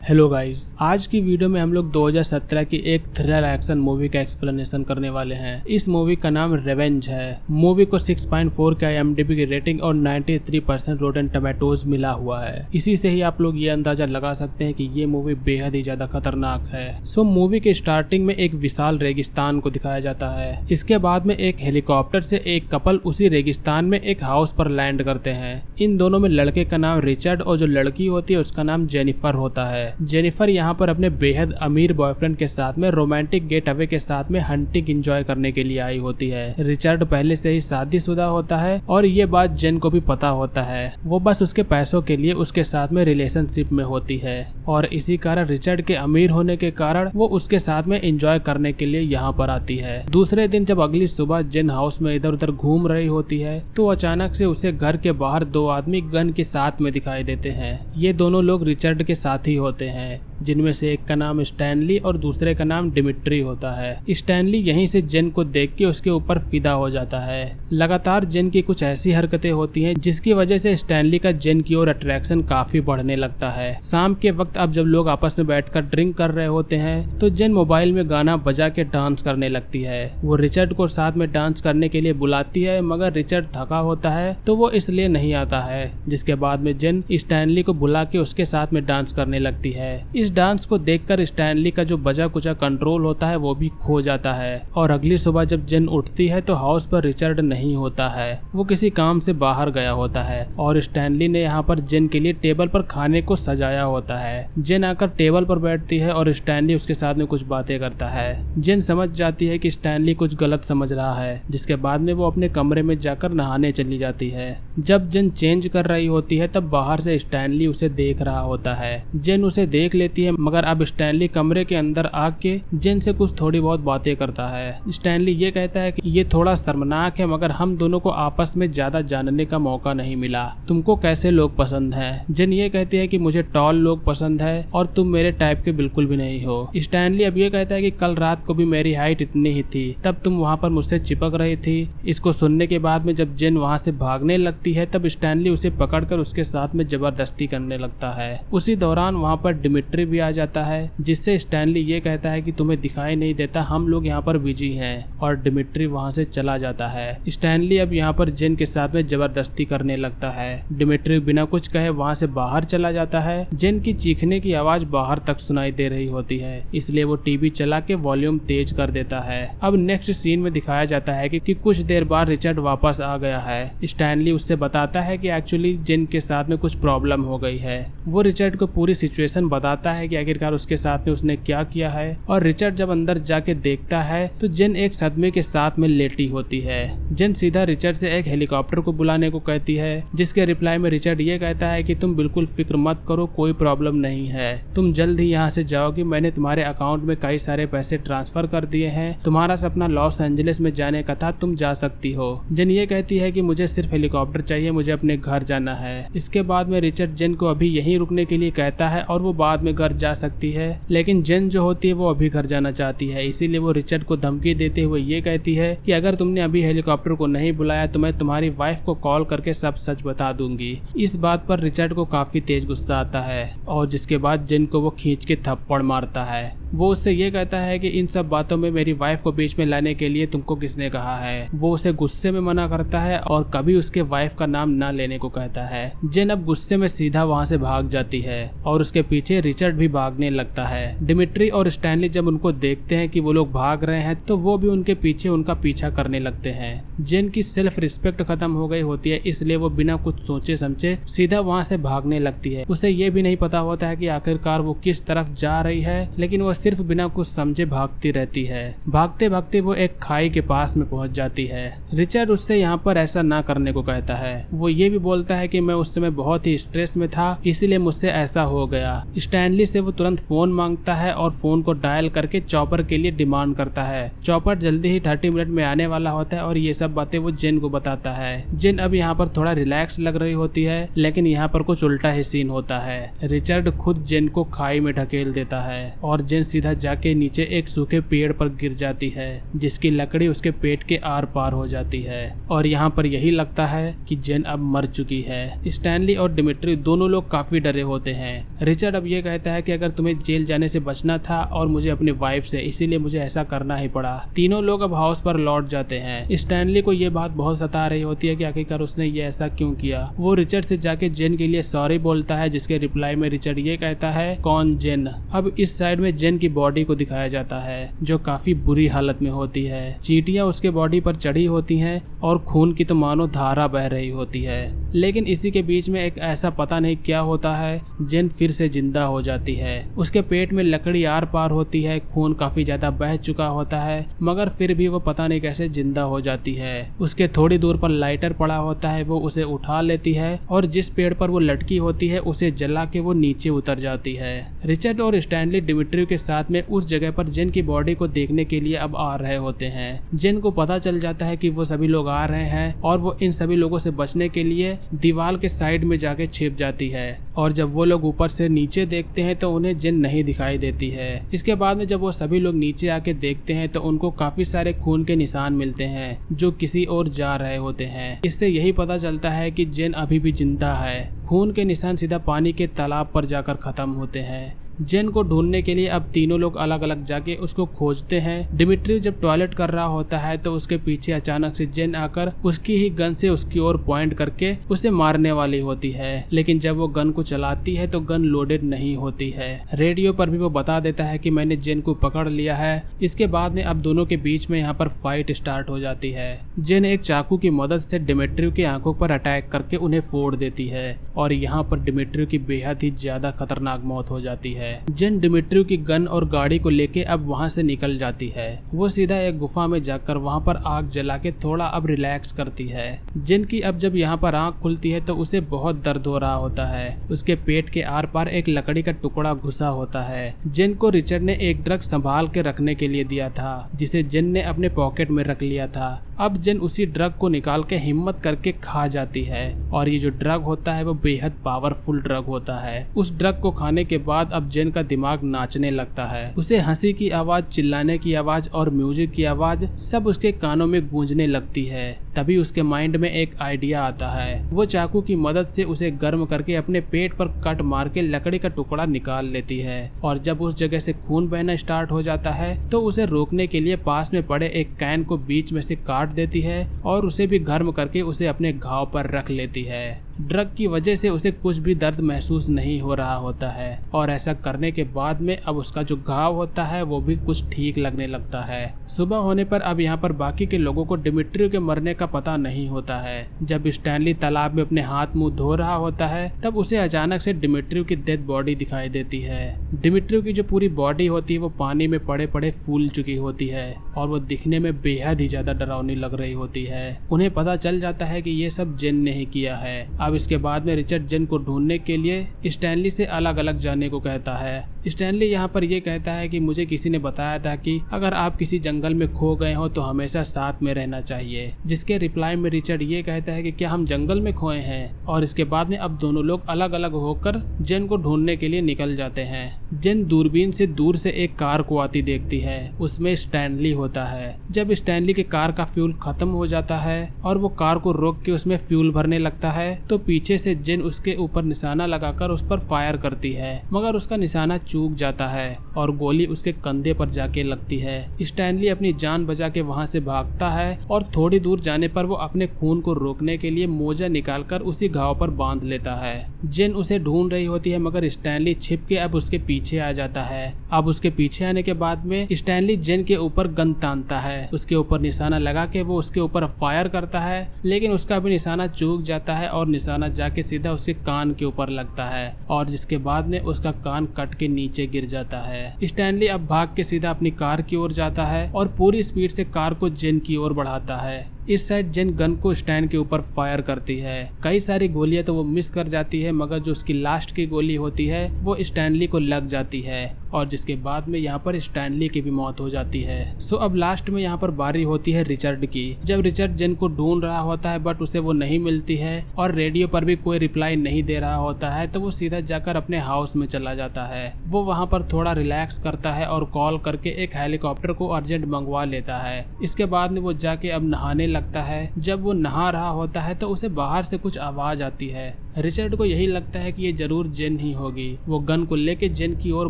Hello guys, आज की video में हम लोग 2017 की एक थ्रिलर एक्शन मूवी का एक्सप्लेनेशन करने वाले हैं। इस मूवी का नाम रिवेंज है। मूवी को 6.4 का IMDb की रेटिंग और 93% रोटेन टोमेटोज मिला हुआ है। इसी से ही आप लोग ये अंदाजा लगा सकते हैं कि ये मूवी बेहद ही ज्यादा खतरनाक है। मूवी के स्टार्टिंग में एक विशाल रेगिस्तान को दिखाया जाता है। इसके बाद में एक हेलीकॉप्टर से एक कपल उसी रेगिस्तान में एक हाउस पर लैंड करते हैं। इन दोनों में लड़के का नाम रिचर्ड और जो लड़की होती है उसका नाम जेनिफर होता है। जेनिफर यहाँ पर अपने बेहद अमीर बॉयफ्रेंड के साथ में रोमांटिक गेट अवे के साथ में हंटिंग एंजॉय करने के लिए आई होती है। रिचर्ड पहले से ही शादीशुदा होता है और ये बात जेन को भी पता होता है। वो बस उसके पैसों के लिए उसके साथ में रिलेशनशिप में होती है और इसी कारण रिचर्ड के अमीर होने के कारण वो उसके साथ में एंजॉय करने के लिए यहाँ पर आती है। दूसरे दिन जब अगली सुबह जेन हाउस में इधर उधर घूम रही होती है तो अचानक से उसे घर के बाहर दो आदमी गन के साथ में दिखाई देते हैं। ये दोनों लोग रिचर्ड के साथी होते हैं, जिनमें से एक का नाम स्टैनली और दूसरे का नाम डिमिट्री होता है। स्टैनली यहीं से जेन को देख के उसके ऊपर फिदा हो जाता है। लगातार जेन की कुछ ऐसी हरकतें होती हैं जिसकी वजह से स्टैनली का जेन की ओर अट्रैक्शन काफी बढ़ने लगता है। शाम के वक्त अब जब लोग आपस में बैठकर ड्रिंक कर रहे होते हैं तो जेन मोबाइल में गाना बजा के डांस करने लगती है। वो रिचर्ड को साथ में डांस करने के लिए बुलाती है, मगर रिचर्ड थका होता है तो वो इसलिए नहीं आता है। जिसके बाद में जेन स्टैनली को बुला के उसके साथ में डांस करने लगती है। इस डांस को देखकर स्टैनली का जो बजा कुचा कंट्रोल होता है वो भी खो जाता है और अगली सुबह जब जेन उठती है तो हाउस पर रिचर्ड नहीं होता है। वो किसी काम से बाहर गया होता है और स्टैनली ने यहाँ पर जेन के लिए टेबल पर खाने को सजाया होता है। जेन आकर टेबल पर बैठती है और स्टैनली उसके साथ में कुछ बातें करता है। जेन समझ जाती है कि स्टैनली कुछ गलत समझ रहा है, जिसके बाद में वो अपने कमरे में जाकर नहाने चली जाती है। जब जेन चेंज कर रही होती है तब बाहर से स्टैनली उसे देख रहा होता है। जेन उसे देख लेती है, मगर अब स्टैनली कमरे के अंदर आके जेन से कुछ थोड़ी बहुत बातें करता है। स्टैनली ये कहता है कि ये थोड़ा शर्मनाक है, मगर हम दोनों को आपस में ज्यादा जानने का मौका नहीं मिला। तुमको कैसे लोग पसंद हैं? जेन ये कहती है कि मुझे टॉल लोग पसंद है और तुम मेरे टाइप के बिल्कुल भी नहीं हो। स्टैनली अब ये कहता है कि कल रात को भी मेरी हाइट इतनी ही थी, तब तुम वहाँ पर मुझसे चिपक रही थी। इसको सुनने के बाद में जब जेन वहाँ से भागने लगती है तब स्टैनली उसे पकड़कर उसके साथ में जबरदस्ती करने लगता है। उसी दौरान वहाँ पर डिमिट्री भी आ जाता है, जिससे स्टैनली ये कहता है कि तुम्हें दिखाई नहीं देता, हम लोग यहाँ पर बिजी हैं, और डिमिट्री वहाँ से चला जाता है। स्टैनली अब यहाँ पर जेन के साथ में जबरदस्ती करने लगता है। डिमिट्री बिना कुछ कहे वहाँ से बाहर चला जाता है। जेन की चीखने की आवाज बाहर तक सुनाई दे रही होती है, इसलिए वो टीवी चला के वॉल्यूम तेज कर देता है। अब नेक्स्ट सीन में दिखाया जाता है कि कुछ देर बाद रिचर्ड वापस आ गया है। स्टैनली उससे बताता है कि एक्चुअली जेन के साथ में कुछ प्रॉब्लम हो गई है। वो रिचर्ड को पूरी सिचुएशन बताता है कि आखिरकार उसके साथ में उसने क्या किया है, और रिचर्ड जब अंदर जाके देखता है तो जेन एक सदमे के साथ में लेटी होती है। जेन सीधा रिचर्ड से एक हेलीकॉप्टर को बुलाने को कहती है, जिसके रिप्लाई में रिचर्ड ये कहता है कि तुम बिल्कुल फिक्र मत करो, कोई प्रॉब्लम नहीं है, तुम जल्द ही यहाँ से जाओगी। मैंने तुम्हारे अकाउंट में कई सारे पैसे ट्रांसफर कर दिए हैं, तुम्हारा सपना लॉस एंजलिस में जाने का था, तुम जा सकती हो। जेन ये कहती है कि मुझे सिर्फ हेलीकॉप्टर चाहिए, मुझे अपने घर जाना है। इसके बाद में रिचर्ड जेन को अभी यहीं रुकने के लिए कहता है और वो बाद में घर जा सकती है, लेकिन जेन जो होती है वो अभी घर जाना चाहती है। इसीलिए वो रिचर्ड को धमकी देते हुए ये कहती है कि अगर तुमने अभी हेलीकॉप्टर को नहीं बुलाया तो मैं तुम्हारी वाइफ को कॉल करके सब सच बता दूंगी। इस बात पर रिचर्ड को काफी तेज गुस्सा आता है और जिसके बाद जेन को वो खींच के थप्पड़ मारता है। वो उससे ये कहता है कि इन सब बातों में मेरी वाइफ को बीच में लाने के लिए तुमको किसने कहा है। वो उसे गुस्से में मना करता है और कभी उसके वाइफ का नाम ना लेने को कहता है। जेन अब गुस्से में सीधा वहाँ से भाग जाती है और उसके पीछे रिचर्ड भी भागने लगता है। डिमिट्री और स्टैनली जब उनको देखते हैं कि वो लोग भाग रहे हैं तो वो भी उनके पीछे उनका पीछा करने लगते हैं। जेन की सेल्फ रिस्पेक्ट खत्म हो गई होती है, इसलिए वो बिना कुछ सोचे समझे सीधा वहाँ से भागने लगती है। उसे ये भी नहीं पता होता है कि आखिरकार वो किस तरफ जा रही है, लेकिन वो सिर्फ बिना कुछ समझे भागती रहती है। भागते भागते वो एक खाई के पास में पहुंच जाती है। रिचर्ड उससे यहाँ पर ऐसा ना करने को कहता है। वो ये भी बोलता है कि मैं उस समय बहुत ही स्ट्रेस में था, इसीलिए मुझसे ऐसा हो गया। स्टैनली से वो तुरंत फोन मांगता है और फोन को डायल करके चॉपर के लिए डिमांड करता है। चॉपर जल्दी ही 30 मिनट में आने वाला होता है और ये सब बातें वो जेन को बताता है। जेन अब यहाँ पर थोड़ा रिलैक्स लग रही होती है, लेकिन यहाँ पर कुछ उल्टा ही सीन होता है। रिचर्ड खुद जेन को खाई में ढकेल देता है और जेन सीधा जाके नीचे एक सूखे पेड़ पर गिर जाती है, जिसकी लकड़ी उसके पेट के आर पार हो जाती है और यहाँ पर यही लगता है कि जेन अब मर चुकी है। स्टैनली और डिमिट्री दोनों लोग काफी डरे होते हैं। रिचर्ड अब ये कहता कहता है कि अगर तुम्हें जेल जाने से बचना था और मुझे अपनी वाइफ से, इसीलिए मुझे ऐसा करना ही पड़ा। तीनों लोग अब हाउस पर लौट जाते हैं। स्टैनली को ये बात बहुत सता रही होती है कि आखिरकार उसने ये ऐसा क्यों किया। वो रिचर्ड से जाके जेन के लिए सॉरी बोलता है, जिसके रिप्लाई में रिचर्ड ये कहता है, कौन जेन। अब इस साइड में जेन की बॉडी को दिखाया जाता है जो काफी बुरी हालत में होती है। चींटियां उसके बॉडी पर चढ़ी होती हैं और खून की तो मानो धारा बह रही होती है। लेकिन इसी के बीच में एक ऐसा पता नहीं क्या होता है, जेन फिर से जिंदा हो जाती है। उसके पेट में लकड़ी आर पार होती है, खून काफी ज्यादा बह चुका होता है, मगर फिर भी वो पता नहीं कैसे जिंदा हो जाती है। उसके थोड़ी दूर पर लाइटर पड़ा होता है, वो उसे उठा लेती है और जिस पेड़ पर वो लटकी होती है उसे जला के वो नीचे उतर जाती है। रिचर्ड और स्टैनली डिमिट्री के साथ में उस जगह पर जेन की बॉडी को देखने के लिए अब आ रहे होते हैं। जेन को पता चल जाता है कि वो सभी लोग आ रहे हैं और वो इन सभी लोगों से बचने के लिए दीवार के साइड में जाके छिप जाती है। और जब वो लोग ऊपर से नीचे देखते हैं तो उन्हें जेन नहीं दिखाई देती है। इसके बाद में जब वो सभी लोग नीचे आके देखते हैं तो उनको काफी सारे खून के निशान मिलते हैं जो किसी और जा रहे होते हैं। इससे यही पता चलता है कि जेन अभी भी जिंदा है। खून के निशान सीधा पानी के तालाब पर जाकर खत्म होते हैं। जेन को ढूंढने के लिए अब तीनों लोग अलग अलग जाके उसको खोजते हैं। डिमिट्री जब टॉयलेट कर रहा होता है तो उसके पीछे अचानक से जेन आकर उसकी ही गन से उसकी ओर पॉइंट करके उसे मारने वाली होती है। लेकिन जब वो गन को चलाती है तो गन लोडेड नहीं होती है। रेडियो पर भी वो बता देता है कि मैंने जेन को पकड़ लिया है। इसके बाद में अब दोनों के बीच में यहाँ पर फाइट स्टार्ट हो जाती है। जेन एक चाकू की मदद से डिमिट्री की आंखों पर अटैक करके उन्हें फोड़ देती है और यहाँ पर डिमिट्री की बेहद ही ज्यादा खतरनाक मौत हो जाती है। जेन डिमिट्री की गन और गाड़ी को लेके अब वहां से निकल जाती है। वो सीधा एक गुफा में जाकर वहां पर आग जला के थोड़ा अब रिलैक्स करती है। जेन की अब जब यहाँ पर आंख खुलती है तो उसे बहुत दर्द हो रहा होता है। उसके पेट के आर पार एक लकड़ी का टुकड़ा घुसा होता है। जेन को रिचर्ड ने एक ड्रग संभाल के रखने के लिए दिया था, जिसे जेन ने अपने पॉकेट में रख लिया था। अब जेन उसी ड्रग को निकाल के हिम्मत करके खा जाती है और ये जो ड्रग होता है वो बेहद पावरफुल ड्रग होता है। उस ड्रग को खाने के बाद अब जेन का दिमाग नाचने लगता है। उसे हंसी की आवाज, चिल्लाने की आवाज और म्यूजिक की आवाज सब उसके कानों में गूंजने लगती है। तभी उसके माइंड में एक आइडिया आता है। वो चाकू की मदद से उसे गर्म करके अपने पेट पर कट मार के लकड़ी का टुकड़ा निकाल लेती है और जब उस जगह से खून बहना स्टार्ट हो जाता है तो उसे रोकने के लिए पास में पड़े एक कैन को बीच में से काट देती है और उसे भी गर्म करके उसे अपने घाव पर रख लेती है। ड्रग की वजह से उसे कुछ भी दर्द महसूस नहीं हो रहा होता है और ऐसा करने के बाद में अब उसका जो घाव होता है वो भी कुछ ठीक लगने लगता है। सुबह होने पर अब यहाँ पर बाकी के लोगों को डिमिट्री के मरने का पता नहीं होता है। जब स्टैनली तालाब में अपने हाथ मुंह धो रहा होता है तब उसे अचानक से डिमिट्री की डेड बॉडी दिखाई देती है। डिमिट्री की जो पूरी बॉडी होती है वो पानी में पड़े पड़े फूल चुकी होती है और वो दिखने में बेहद ही ज्यादा डरावनी लग रही होती है। उन्हें पता चल जाता है कि ये सब जेन ने ही किया है। अब इसके बाद में रिचर्ड जेन को ढूंढने के लिए स्टैनली से अलग अलग जाने को कहता है। स्टैनली यहाँ पर ये कहता है कि मुझे किसी ने बताया था कि अगर आप किसी जंगल में खो गए हो तो हमेशा साथ में रहना चाहिए, जिसके रिप्लाई में रिचर्ड ये कहता है कि क्या हम जंगल में खोए हैं। और इसके बाद में अब दोनों लोग अलग अलग होकर जेन को ढूंढने के लिए निकल जाते हैं। जेन दूरबीन से दूर से एक कार को आती देखती है, उसमें स्टैनली होता है। जब स्टैनली के कार का फ्यूल खत्म हो जाता है और वो कार को रोक के उसमें फ्यूल भरने लगता है तो पीछे से जेन उसके ऊपर निशाना लगाकर उस पर फायर करती है, मगर उसका निशाना चूक जाता है और गोली उसके कंधे पर जाके लगती है। स्टैनली अपनी जान बचा के वहां से भागता है और थोड़ी दूर जाने पर वो अपने खून को रोकने के लिए मोजा निकालकर उसी घाव पर बांध लेता है। जेन उसे ढूंढ रही होती है मगर स्टैनली छिप के अब उसके पीछे आ जाता है। अब उसके पीछे आने के बाद में स्टैनली जेन के ऊपर गन तानता है, उसके ऊपर निशाना लगा के वो उसके ऊपर फायर करता है, लेकिन उसका भी निशाना चूक जाता है और निशाना जाके सीधा उसके कान के ऊपर लगता है और जिसके बाद में उसका कान कट के नीचे गिर जाता है। स्टैनली अब भाग के सीधा अपनी कार की ओर जाता है और पूरी स्पीड से कार को जेन की ओर बढ़ाता है। इस साइड जेन गन को स्टैन के ऊपर फायर करती है। कई सारी गोलियां तो वो मिस कर जाती है मगर जो उसकी लास्ट की गोली होती है वो स्टैनली को लग जाती है और जिसके बाद में यहाँ पर स्टैनली की भी मौत हो जाती है। सो अब लास्ट में यहाँ पर बारी होती है रिचर्ड की। जब रिचर्ड जेन को ढूंढ रहा होता है बट उसे वो नहीं मिलती है और रेडियो पर भी कोई रिप्लाई नहीं दे रहा होता है तो वो सीधा जाकर अपने हाउस में चला जाता है। वो वहाँ पर थोड़ा रिलैक्स करता है और कॉल करके एक हेलीकॉप्टर को अर्जेंट मंगवा लेता है। इसके बाद में वो जाके अब नहाने लगता है। जब वो नहा रहा होता है तो उसे बाहर से कुछ आवाज आती है रिचर्ड को यही लगता है कि ये जरूर जेन ही होगी। वो गन को लेके जेन की ओर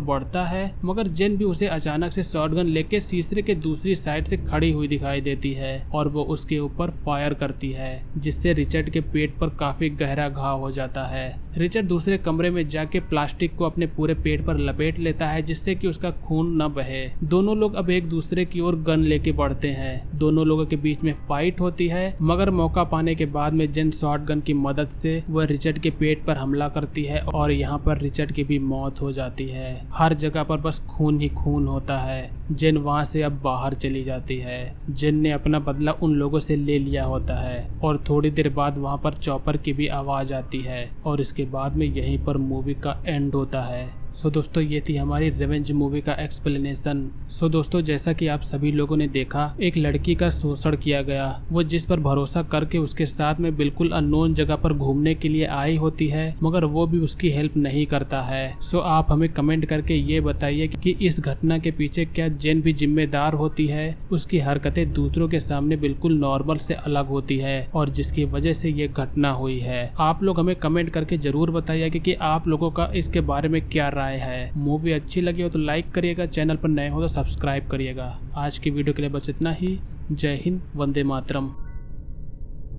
बढ़ता है, मगर जेन भी उसे अचानक से शॉटगन लेके शीशे के दूसरी साइड से खड़ी हुई दिखाई देती है और वो उसके ऊपर फायर करती है, जिससे रिचर्ड के पेट पर काफी गहरा घाव हो जाता है। रिचर्ड दूसरे कमरे में जाके प्लास्टिक को अपने पूरे पेट पर लपेट लेता है, जिससे कि उसका खून न बहे। दोनों लोग अब एक दूसरे की ओर गन लेके बढ़ते हैं। दोनों लोगों के बीच में फाइट होती है, मगर मौका पाने के बाद में जेन शॉटगन की मदद से वह रिचर्ड के पेट पर हमला करती है और यहाँ पर रिचर्ड की भी मौत हो जाती है। हर जगह पर बस खून ही खून होता है। जेन वहाँ से अब बाहर चली जाती है। जेन ने अपना बदला उन लोगों से ले लिया होता है और थोड़ी देर बाद वहाँ पर चॉपर की भी आवाज आती है और इसके बाद में यहीं पर मूवी का एंड होता है। सो दोस्तों, ये थी हमारी रिवेंज मूवी का एक्सप्लेनेशन। सो दोस्तों, जैसा कि आप सभी लोगों ने देखा, एक लड़की का शोषण किया गया। वो जिस पर भरोसा करके उसके साथ में बिल्कुल अननोन जगह पर घूमने के लिए आई होती है, मगर वो भी उसकी हेल्प नहीं करता है। सो आप हमें कमेंट करके ये बताइए कि इस घटना के पीछे क्या जेन भी जिम्मेदार होती है। उसकी हरकतें दूसरों के सामने बिल्कुल नॉर्मल से अलग होती है और जिसकी वजह से ये घटना हुई है। आप लोग हमें कमेंट करके जरूर बताइए कि आप लोगों का इसके बारे में क्या राय है। मूवी अच्छी लगी हो तो लाइक करिएगा, चैनल पर नए हो तो सब्सक्राइब करिएगा। आज की वीडियो के लिए बस इतना ही। जय हिंद, वंदे मातरम।